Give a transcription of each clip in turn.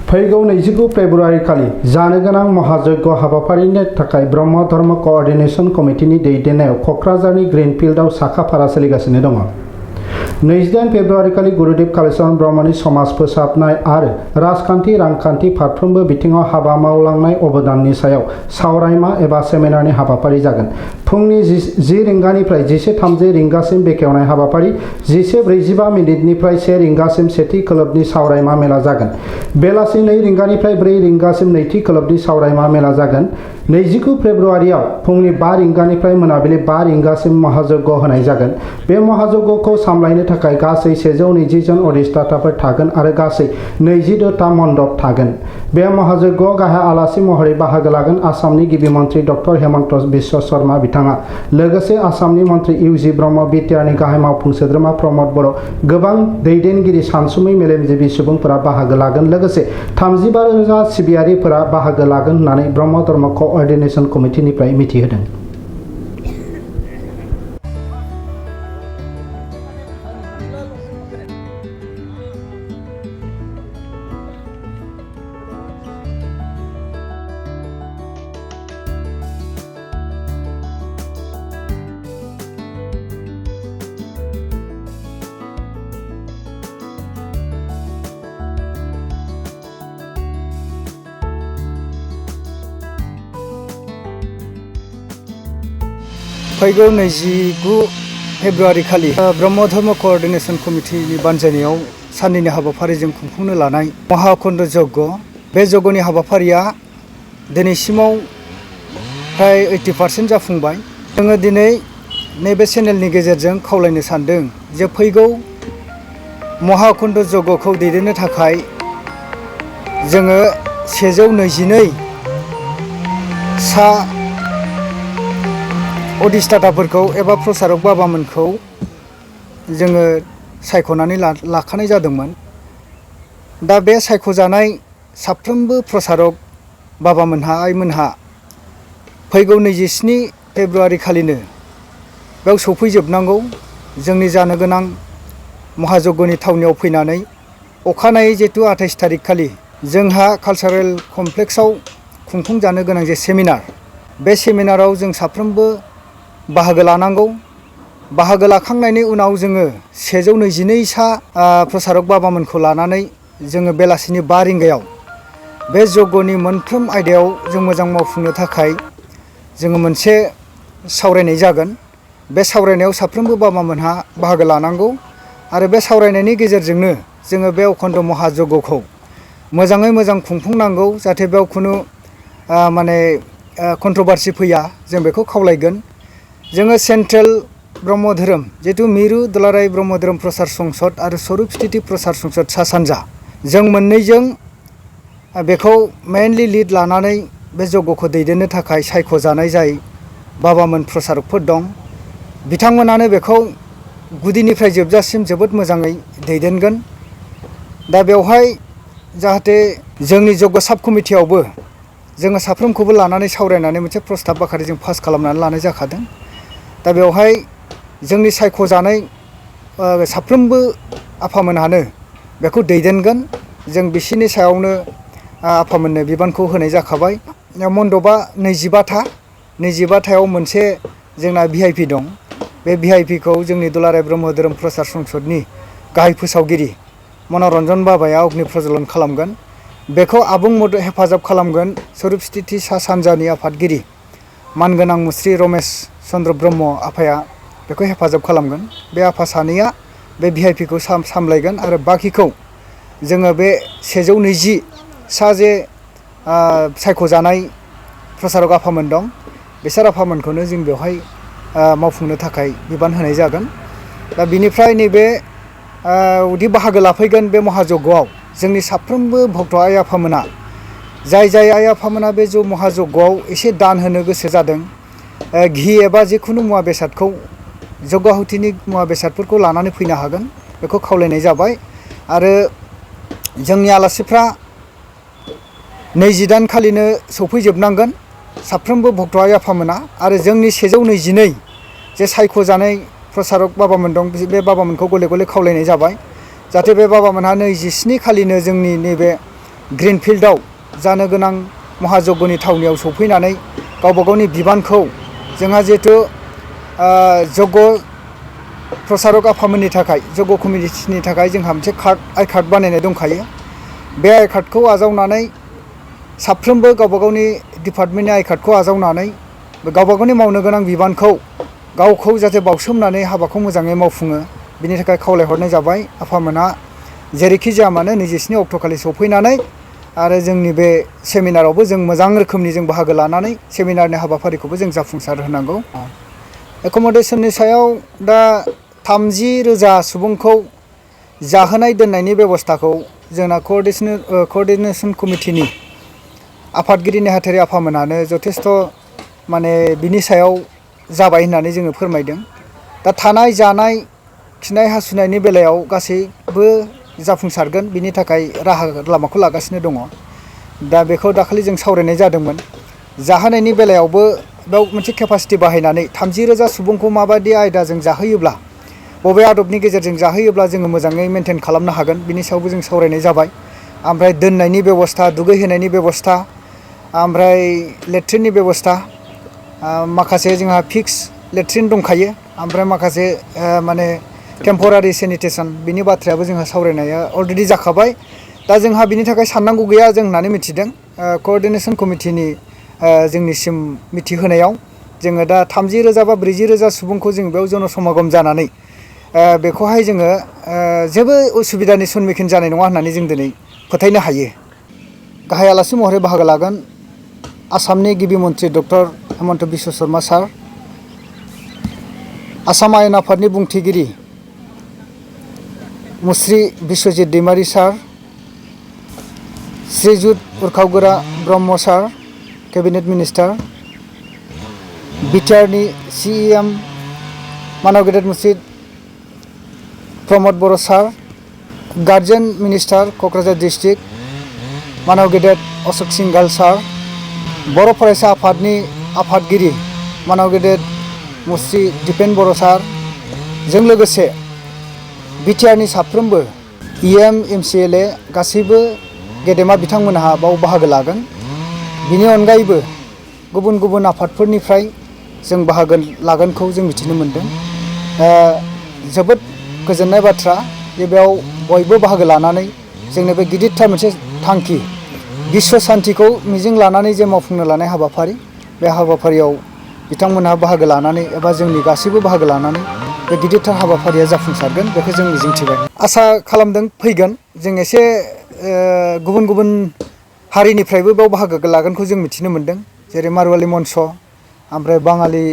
फैगौ 29 फेब्रुआरि खालि जानो गोनां महायज्ञ हाबाफारिनि थाखाय ब्रह्म धर्म कोअर्डिनेशन कमिटिनि दैदेननायाव कक्राझारनि ग्रीनफील्डआव साखाफारा सोलिगासिनो दङ। 28 फेब्रुआरि खालि गुरुदेव कालीचरण ब्रह्मनि समाज फोसाबनाय आरो राजखान्थि रांखान्थि फारफ्रोमबो बिथिङाव हाबा मावलांनाय अबदाननि सायाव सावरायमा एबा सेमिनारनि हाबाफारि जागोन। फुंनि 10 रिंगानिफ्राय 11:30 रिंगासिम बेखेवनाय हाबाफारि, 11:45 मिनिटनिफ्राय 1 रिंगासिम सेथि खोलोबनि सावरायमा मेला जागोन। बेलासि 2 रिंगानिफ्राय 4 रिंगासिम नैथि खोलोबनि सावरायमा मेला जागोन। 29 फेब्रुआरियाव फुंनि 5 रिंगानिफ्राय मोनाबिलि 5 रिंगासिम महायज्ञ होनाय जागोन। बे महायज्ञखौ सामलायनो थाखाय गासै 120 जन अधिष्ठाताफोर थागोन आरो गासै 22टा मण्डप थागोन। बे महायज्ञआव गाहाय आलासि महरै बाहागो लागोन आसामनि गिबि मन्त्रि डक्टर हेमन्त बिश्व शर्मा बिथाङा, लोगोसे आसामनि मन्त्रि इउ.जि. ब्रह्म, बिटिआरनि गाहाय मावफुं सोद्रोमा प्रमद बर', गोबां दैदेनगिरि सानसुमै मेलेमजिबि सुबुंफोरा बाहागो लागोन। लोगोसे 35,000 सिबियारिफोरा बाहागो लागोन होननानै ब्रह्म धर्म कोअर्डिनेशन कमिटिनिफ्राय मिथिहोदों। फैगौ 29 फेब्रुआरि खालि ब्रह्म धर्म कोअर्डिनेशन कमिटिनि बानजायनायाव साननैनि हाबाफारिजों खुंफुंनो लानाय महाकुन्द यज्ञ, बे यज्ञनि हाबाफारिया दिनैसिमाव फ्राय 80% जाफुंबाय। जोङो दिनै नैबे चेनेलनि गेजेरजों खावलायनो सानदों जे फैगौ महाकुन्द यज्ञखौ दैदेननो थाखाय जोङो 122 सा अधिष्ठाताफोरखौ एबा प्रसारक बाबामोनखौ जोङो सायख'नानै लाखानाय जादोंमोन। दा बे सायख'जानाय साफ्रोमबो प्रसारक बाबामोनहा आइमोनहा फैगौ 27 फेब्रुआरि खालिनो बेयाव सफैजोबनांगौ। जोंनि जानो गोनां महायज्ञनि थावनियाव फैनानै अखानायै जिहेतु 28 थारिख खालि जोंहा कालचारेल कमप्लेक्सआव खुंफुंजानो गोनां जे सेमिनार, बे सेमिनाराव जों साफ्रोमबो बाहागो लानांगौ। बाहागो लाखांनायनि उनाव जोङो 122 सा प्रसारक बाबामोनखौ लानानै जोङो बेलासिनि 5 रिंगायाव बे यज्ञनि मोनफ्रोम आयदायाव जों मोजां मावफुंनो थाखाय जोङो मोनसे सावरायनाय जागोन। बे सावरायनायाव साफ्रोमबो बाबामोनहा बाहागो लानांगौ आरो बे सावरायनायनि गेजेरजोंनो जोङो बे अखन्द महायज्ञखौ मोजाङै मोजां खुंफुंनांगौ, जाहाथे बेयाव खुनु कन्ट्रभारसि फैया, जों बेखौ खावलायगोन। जोङो सेन्ट्रेल ब्रह्म धोरोम जिहेतु मिरु दुलाराय ब्रह्म धोरोम प्रसार संसद आरो स्वरूप स्थिति प्रसार संसद सा सानजा, जों मोननैजों बेखौ मेइनलि लिड लानानै बे यज्ञखौ दैदेननो थाखाय सायख'जानाय जाय बाबामोन प्रसारकफोर दं, बिथांमोनानो बेखौ गुदिनिफ्राय जोबजासिम जोबोद मोजाङै दैदेनगोन। दा बेवहाय जाहाथे जोंनि यज्ञ साब कमिटियावबो जोङो साफ्रोमखौबो लानानै सावरायनानै मोनसे प्रस्ताब बाखारि जों पास खालामनानै लानाय जाखादों। दा बेवहाय जोंनि सायख'जानाय साफ्रोमबो आफामोनहानो बेखौ दैदेनगोन। जों बिसोरनि सायावनो आफामोननो बिबानखौ होनाय जाखाबाय। मण्डपआ 25थायाव मोनसे जोंना VIP दं। बे VIPखौ जोंनि दुलाराय ब्रह्म धोरोम प्रसार संसदनि गाहाय फोसावगिरि मनरन्जन बाबाया अग्नि प्रज्वलन खालामगोन। बेखौ आबुं हेफाजाब खालामगोन स्वरूप स्थिति सा सानजानि आफादगिरि मानगोनां मुस्रि रमेश चन्द्र ब्रह्म आफाया बेखौ हेफाजाब खालामगोन। बे आफा सानैया बे VIPखौ सामलायगोन आरो बाखिखौ जोङो बे 120 सा जे सायख'जानाय प्रसारक आफामोन दं, बिसोर आफामोनखौनो जों बेवहाय मावफुंनो थाखाय बिबान होनाय जागोन। दा बिनिफ्राय नैबे उदि बाहागो लाफैगोन बे महायज्ञआव जोंनि साफ्रोमबो भक्त आइ आफामोना, जाय आइ आफामोना बे महायज्ञआव एसे दान होनो गोसो जादों, घि एबा जिखुनु मुवा बेसादखौ जग्याहुतिनि मुवा बेसादफोरखौ लानानै फैनो हागोन, बेखौ खावलायनाय जाबाय। आरो जोंनि आलासिफ्रा 20 खालिनो सफैजोबनांगोन साफ्रोमबो भक्त आइ आफामोना। आरो जोंनि 122 जे सायख'जानाय प्रसारक बाबामोन दं, बे बाबामोनखौ गले गले खावलायनाय जाबाय जाहाथे बे बाबामोनहा 27 खालिनो जोंनि नैबे ग्रीनफिल्डआव जानो गोनां महायज्ञनि थावनियाव सफैनानै गावबा गावनि बिबानखौ जोंहा जिहेतु जग्य प्रसारक आफामोननि थाखाय जग्य कमिटिनि थाखाय जोंहा मोनसे आइ कार्ड बानायनाय दंखायो। बे आइ कार्डखौ आजावनानै साफ्रोमबो गावबा गावनि डिपार्टमेन्टनि आइ कार्डखौ आजावनानै गावबा गावनि मावनो गोनां बिबानखौ गावखौ जाहाथे बावसोमनानै हाबाखौ मोजाङै मावफुङो बिनि थाखाय खावलायहरनाय जाबाय। आफामोना जेरैखि जाया मानो 27 अक्ट'खालि सफैनानै आरो जोंनि बे सेमिनारावबो जों मोजां रोखोमनि जों बाहागो लानानै सेमिनारनि हाबाफारिखौबो जों जाफुंसार होनांगौ। एकमडेसननि सायाव दा 30,000 सुबुंखौ जाहोनाय दोननायनि बेबस्थाखौ जोंना क'अर्डिनेसन कमिटिनि आफादगिरि नेहाथारि आफामोनानो जथेस्थ' माने बिनि सायाव जाबाय होननानै जोङो फोरमायदों। दा थानाय जानाय खिनाय हासुनायनि बेलायाव गासैबो जाफुंसारगोन बिनि थाखाय राहा लामाखौ लागासिनो दङ। दा बेखौ दाखालि जों सावरायनाय जादोंमोन। जाहोनायनि बेलायावबो बेयाव मोनसे केपासिटि बाहायनानै 30,000 सुबुंखौ माबायदि आयदाजों जाहोयोब्ला बबे आदबनि गेजेरजों जाहोयोब्ला जोङो मोजाङै मेनटेन खालामनो हागोन बिनि सायावबो जों सावरायनाय जाबाय। ओमफ्राय दोननायनि बेबस्था, दुगैहोनायनि बेबस्था, ओमफ्राय लेट्रिननि बेबस्था, माखासे जोंहा फिक्स लेट्रिन दंखायो, ओमफ्राय माखासे माने टेम्परारि सेनिटेसन बिनि बाथ्रायाबो जोंहा सावरायनाया अलरेडि जाखाबाय। दा जोंहा बिनि थाखाय साननांगौ गैया जों होननानै मिथिदों। क'अर्डिनेसन कमिटिनि जोंनिसिम मिथिहोनायाव जोङो दा 30,000 बा 40,000 सुबुंखौ जों बेयाव जनसमागम जानानै बेखौहाय जोङो जेबो उसुबिदानि सन्मुखीन जानाय नङा होननानै जों दिनै फोथायनो हायो। गाहाय आलासि महरै बाहागो लागोन आसामनि गिबि मन्त्रि डक्टर हेमन्त बिश्व शर्मा सार, आसाम आयेन आफादनि बुंथिगिरि मुस्रि बिश्वजित दैमारि सार, श्रीजुत उरखावगोरा ब्रह्म सार, केबिनेट मिनिस्टार, बिटिआरनि CEM मानव गेदेर मुस्रि प्रमद बर' सार, गार्जेन मिनिस्टार क'क्राझार डिस्ट्रिक्ट मानव गेदेर अशक सिंघाल सार, बर' फरायसा आफादनि आफादगिरि मानव गेदेर मुस्रि दिपेन बर' सार, जों लोगोसे बिटिआरनि साफ्रोमबो EM MCLA गासैबो गेदेमा बिथांमोनहा बाव बाहागो लागोन। बिनि अनगायैबो गुबुन गुबुन आफादफोरनिफ्राय जों बाहागो लागोनखौ जों मिथिनो मोन्दों। जोबोद गोजोननाय बाथ्रा जे बेयाव बयबो बाहागो लानानै जोंनि बे गिदिरथार मोनसे थांखि बिश्व शान्तिखौ मिजिं लानानै जे मावफुंनो लानाय हाबाफारि, बे हाबाफारियाव बिथांमोनहा बाहागो लानानै एबा जोंनि गासैबो बाहागो लानानै बे गिदिरथार हाबाफारिया जाफुंसारगोन बेखौ जों मिजिंथिबाय। आसा खालामदों फैगोन। जों एसे गुबुन गुबुन हारिनिफ्रायबो बेयाव बाहागो लागोनखौ जों मिथिनो मोन्दों, जेरै मारवालि मन्च, ओमफ्राय बाङालि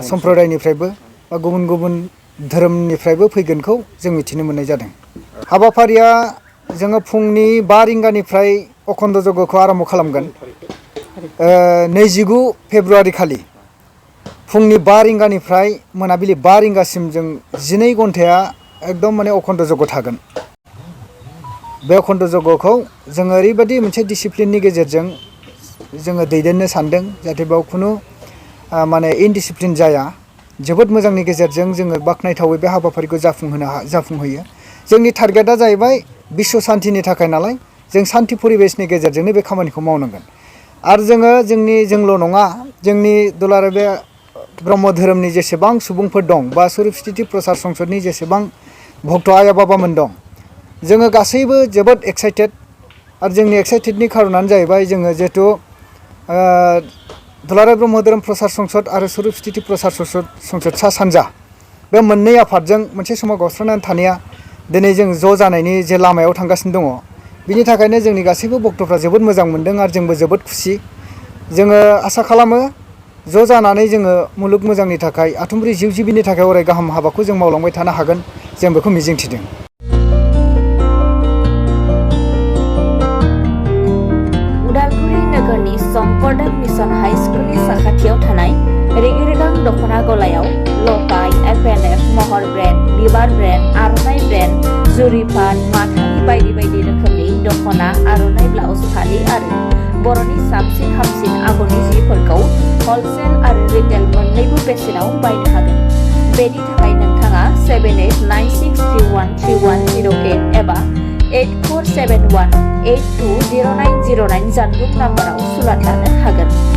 सम्प्रदायनिफ्रायबो बा गुबुन गुबुन धोरोमनिफ्रायबो फैगोनखौ जों मिथिनो मोननाय जादों। हाबाफारिया जोङो फुंनि 5 रिंगानिफ्राय अखन्द जग्यखौ आरम्भ खालामगोन। 29 फेब्रुवारि खालि फुंनि 5 रिंगानिफ्राय मोनाबिलि 5 रिंगासिम जों 12 घन्टाया एकदम माने अखन्द जग्य थागोन। बे अखन्द जग्यखौ जोङो ओरैबायदि मोनसे डिसिप्लिननि गेजेरजों जोङो दैदेननो सानदों जाहाथे बेयाव खुनु माने इनडिसिप्लिन जाया। जोबोद मोजांनि गेजेरजों जोङो बाख्नायथावै बे हाबाफारिखौ जाफुंहोयो। जोंनि टारगेटआ जाहैबाय बिश्व शान्तिनि थाखाय नालाय जों शान्ति परिबेशनि गेजेरजोंनो बे खामानिखौ मावनांगोन। आरो जोंल' नङा, जोंनि दुलाराय बे ब्रह्म धोरोमनि जेसेबां सुबुंफोर दं बा स्वरुप प्रसार संसदनि जेसेबां भक्त आइ बाबामोन दं, जोङो गासैबो जोबोद एक्साइटेड। आरो जोंनि एक्साइटेडनि खारनानो जाहैबाय जोङो जिहेतु दुलाराय ब्रह्म धोरोम प्रसार संसद आरो स्वरुप प्रसार संसद सा सानजा बे मोननै आफादजों मोनसे समाव गावस्रानानै थानाया दिनै जों ज' जानायनि जे लामायाव थांगासिनो दङ। बिनि थाखायनो जोंनि गासैबो भक्तफ्रा जोबोद मोजां मोनदों आरो जोंबो जोबोद खुसि। जोङो आसा खालामो ज' जानानै जोङो मुलुग मोजांनि थाखाय आथुमब्रि जिउ जिबिनि थाखाय अराय गाहाम हाबाखौ जों मावलांबाय थानो हागोन, जों बेखौ मिजिंथिदों। उदालगुरि नोगोरनि शंकरदेव मिशन हाई स्कुलनि साखाथियाव थानाय रेगे-रेगां दख'ना गलायाव लफाय, FNF, महर ब्रेन्ड, बिबार ब्रेन्ड, आर'नाइ ब्रेन्ड, जुरि पाट, माथानि बायदि बायदि रोखोमनि दख'ना, आर'नाइ ब्लाउस, फालि आरो बर'नि साबसिन हामसिन आगरनि जिफोरखौ हलसेल आरो रिटेल मोन्नैबो बेसेनाव बायनो हागोन। बेनि थाखाय नोंथाङा 7896313108 एबा 8471 820909 जानबुं नाम्बाराव सुलाद लानो हागोन।